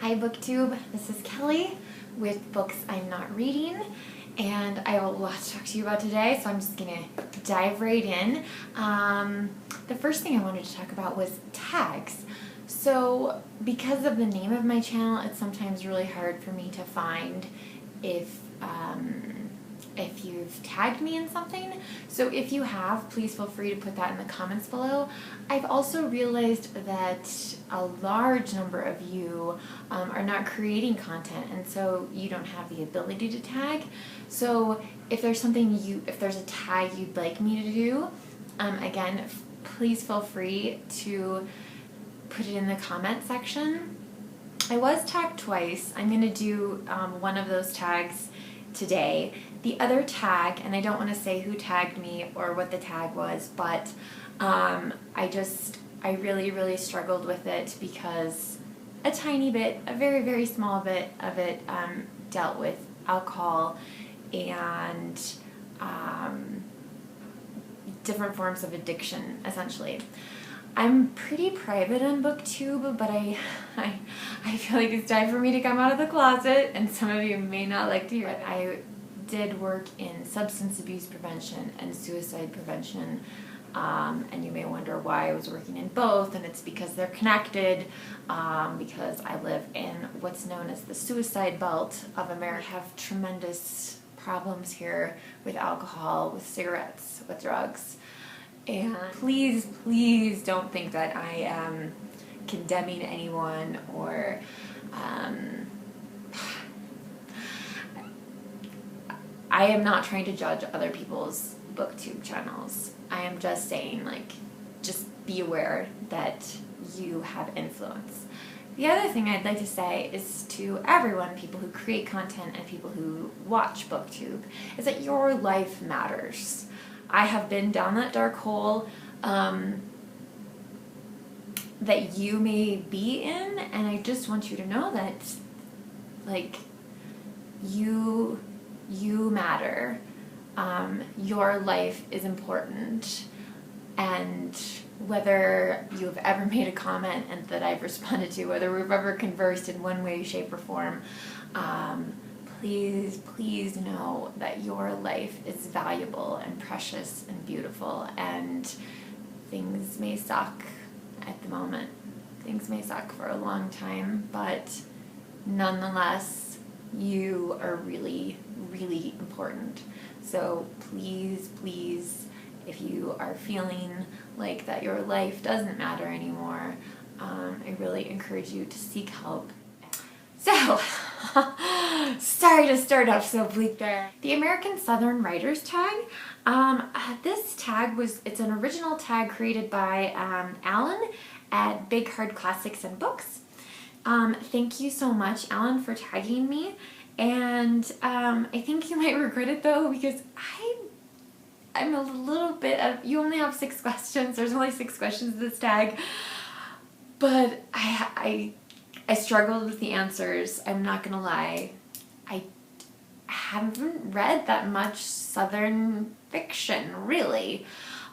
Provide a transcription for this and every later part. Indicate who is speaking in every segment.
Speaker 1: Hi BookTube, this is Kelly with Books I'm Not Reading, and I have a lot to talk to you about today, so I'm just gonna dive right in. The first thing I wanted to talk about was tags. So because of the name of my channel, it's sometimes really hard for me to find if you've tagged me in something. So if you have, please feel free to put that in the comments below. I've also realized that a large number of you are not creating content, and so you don't have the ability to tag. So if there's if there's a tag you'd like me to do, again, please feel free to put it in the comment section. I was tagged twice. I'm gonna do one of those tags today. The other tag, and I don't want to say who tagged me or what the tag was, but I really struggled with it because a tiny bit, a very small bit of it dealt with alcohol and different forms of addiction, essentially. I'm pretty private on BookTube, but I feel like it's time for me to come out of the closet, and some of you may not like to hear it. I did work in substance abuse prevention and suicide prevention, and you may wonder why I was working in both, and it's because they're connected, because I live in what's known as the suicide belt of America. We have tremendous problems here with alcohol, with cigarettes, with drugs. And please don't think that I am condemning anyone or I am not trying to judge other people's BookTube channels. I am just saying, just be aware that you have influence. The other thing I'd like to say is to everyone, people who create content and people who watch BookTube, is that your life matters. I have been down that dark hole that you may be in, and I just want you to know that, you matter. Your life is important, and whether you've ever made a comment and that I've responded to, whether we've ever conversed in one way, shape, or form, please know that your life is valuable and precious and beautiful, and things may suck at the moment. Things may suck for a long time, but nonetheless, you are really important. So please, if you are feeling like that your life doesn't matter anymore, I really encourage you to seek help. So, sorry to start off so bleak there. The American Southern Writers tag. This tag it's an original tag created by Alan at Big Hard Classics and Books. Thank you so much, Alan, for tagging me. And I think you might regret it though, because I'm a little bit of, you only have 6 questions. There's only 6 questions in this tag. But I struggled with the answers. I'm not gonna lie. I haven't read that much Southern fiction, really.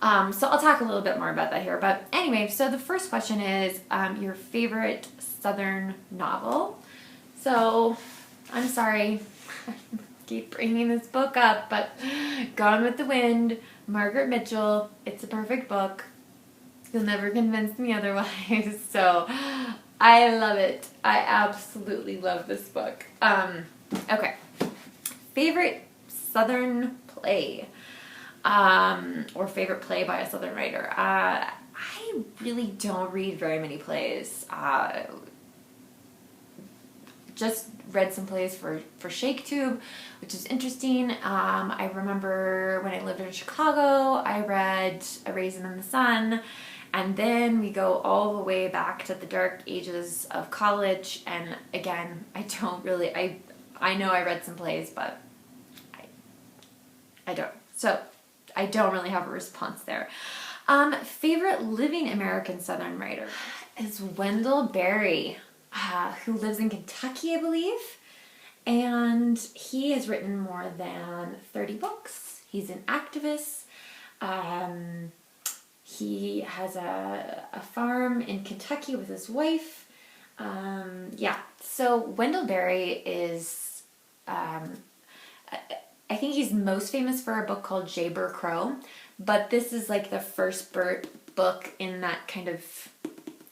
Speaker 1: So I'll talk a little bit more about that here. But anyway, so the first question is your favorite Southern novel. So I'm sorry, I keep bringing this book up, but Gone with the Wind, Margaret Mitchell. It's a perfect book. You'll never convince me otherwise. So I love it. I absolutely love this book. Okay. Favorite Southern play, or favorite play by a Southern writer. I really don't read very many plays. Just read some plays for ShakeTube, which is interesting. I remember when I lived in Chicago, I read A Raisin in the Sun. And then we go all the way back to the dark ages of college, and again, I know I read some plays, but I don't. So I don't really have a response there. Favorite living American Southern writer is Wendell Berry, who lives in Kentucky, I believe, and he has written more than 30 books. He's an activist. He has a farm in Kentucky with his wife. Yeah, So Wendell Berry is, I think he's most famous for a book called Jayber Crow, but this is like the first book in that kind of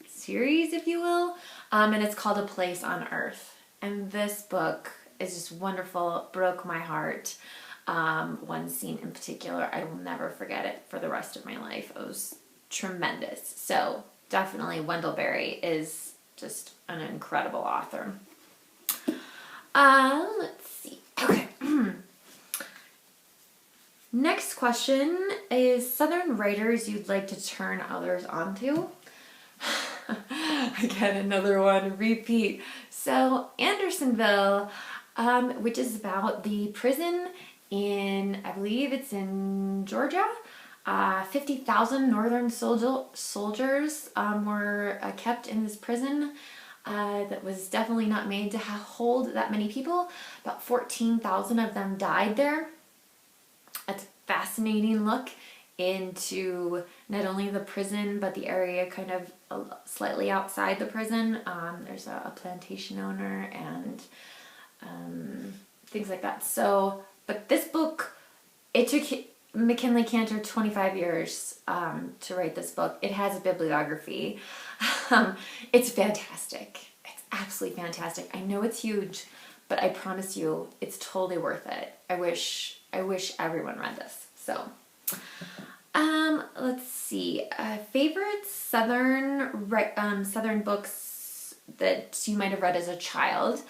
Speaker 1: series, if you will, and it's called A Place on Earth. And this book is just wonderful, broke my heart. One scene in particular, I will never forget it for the rest of my life. It was tremendous. So definitely Wendell Berry is just an incredible author. Let's see. Okay. Next question is Southern writers you'd like to turn others onto? Again, another one, repeat. So Andersonville, which is about the prison in, I believe it's in Georgia. 50,000 Northern soldiers were kept in this prison that was definitely not made to hold that many people. About 14,000 of them died there. It's a fascinating look into not only the prison, but the area kind of slightly outside the prison. There's a plantation owner and things like that. So, but this book, it took MacKinlay Kantor 25 years to write this book. It has a bibliography. It's fantastic. It's absolutely fantastic. I know it's huge, but I promise you, it's totally worth it. I wish everyone read this. So, let's see. Favorite Southern books that you might have read as a child.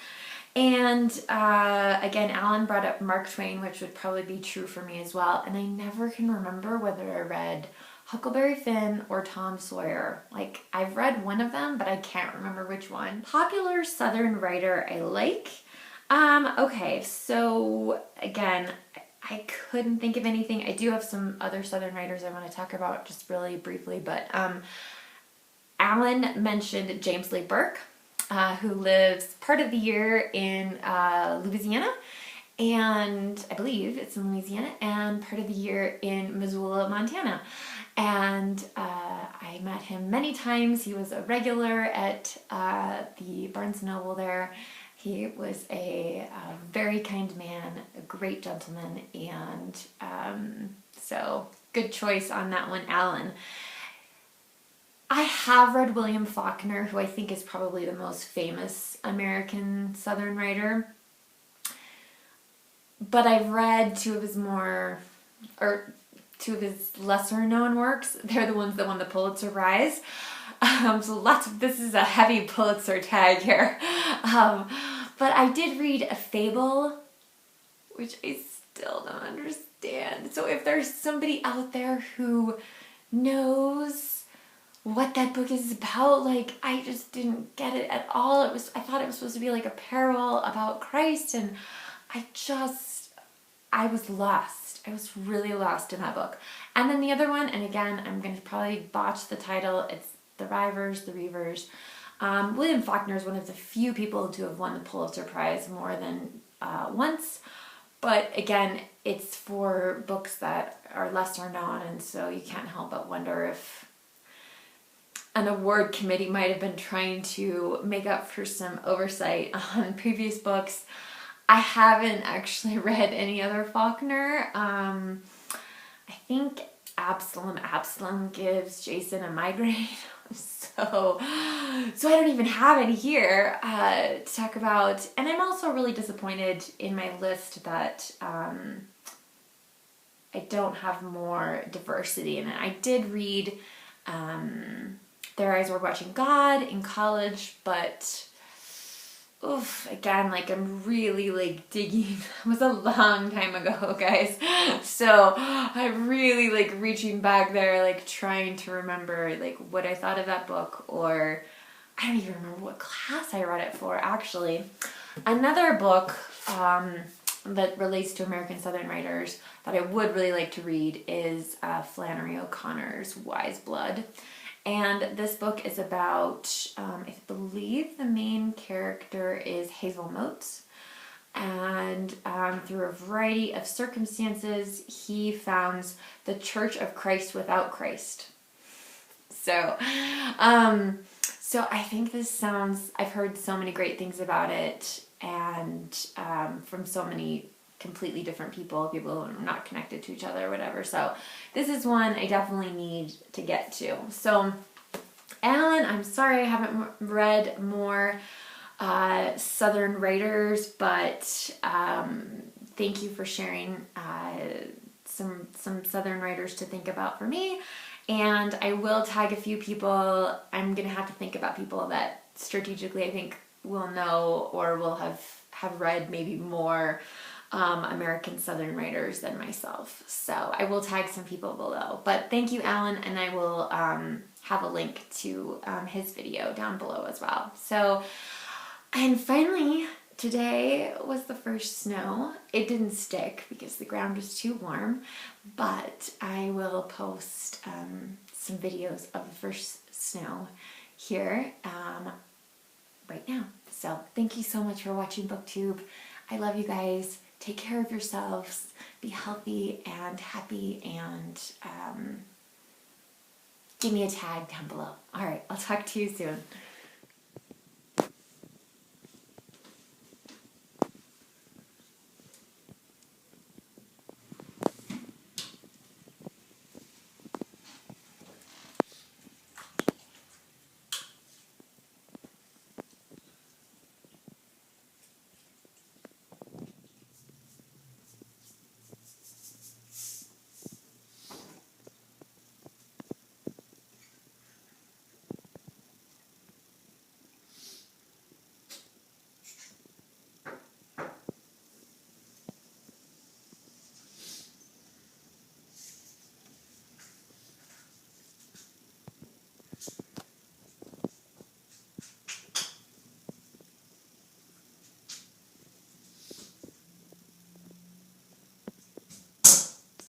Speaker 1: And again, Alan brought up Mark Twain, which would probably be true for me as well. And I never can remember whether I read Huckleberry Finn or Tom Sawyer. Like, I've read one of them, but I can't remember which one. Popular Southern writer I like. Okay, so again, I couldn't think of anything. I do have some other Southern writers I want to talk about just really briefly, but Alan mentioned James Lee Burke, who lives part of the year in Louisiana, and I believe it's in Louisiana, and part of the year in Missoula, Montana. And I met him many times. He was a regular at the Barnes & Noble there. He was a very kind man, a great gentleman, and so good choice on that one, Alan. I have read William Faulkner, who I think is probably the most famous American Southern writer. But I've read two of his lesser known works. They're the ones that won the Pulitzer Prize. So this is a heavy Pulitzer tag here. But I did read a Fable, which I still don't understand. So if there's somebody out there who knows what that book is about, like, I just didn't get it at all. I thought it was supposed to be like a parable about Christ, and I was lost. I was really lost in that book. And then the other one, and again, I'm going to probably botch the title, it's the Reivers. William Faulkner is one of the few people to have won the Pulitzer Prize more than once. But again, it's for books that are lesser known, and so you can't help but wonder if an award committee might have been trying to make up for some oversight on previous books. I haven't actually read any other Faulkner. I think Absalom gives Jason a migraine. So I don't even have any here to talk about. And I'm also really disappointed in my list that I don't have more diversity in it. I did read Their Eyes Were Watching God in college, but again, like, I'm really like digging. It was a long time ago, guys. So I'm really like reaching back there, like trying to remember like what I thought of that book, or I don't even remember what class I read it for, actually. Another book that relates to American Southern writers that I would really like to read is Flannery O'Connor's Wise Blood. And this book is about, I believe the main character is Hazel Motes. And through a variety of circumstances, he founds the Church of Christ without Christ. So So I think this sounds, I've heard so many great things about it, and from so many completely different people who are not connected to each other or whatever. So this is one I definitely need to get to. So Alan, I'm sorry I haven't read more Southern writers, but thank you for sharing some Southern writers to think about for me. And I will tag a few people. I'm going to have to think about people that strategically I think will know or will have read maybe more American Southern writers than myself. So I will tag some people below. But thank you, Alan, and I will have a link to his video down below as well. So, and finally, today was the first snow. It didn't stick because the ground was too warm, but I will post some videos of the first snow here right now. So thank you so much for watching BookTube. I love you guys. Take care of yourselves. Be healthy and happy, and give me a tag down below. All right, I'll talk to you soon.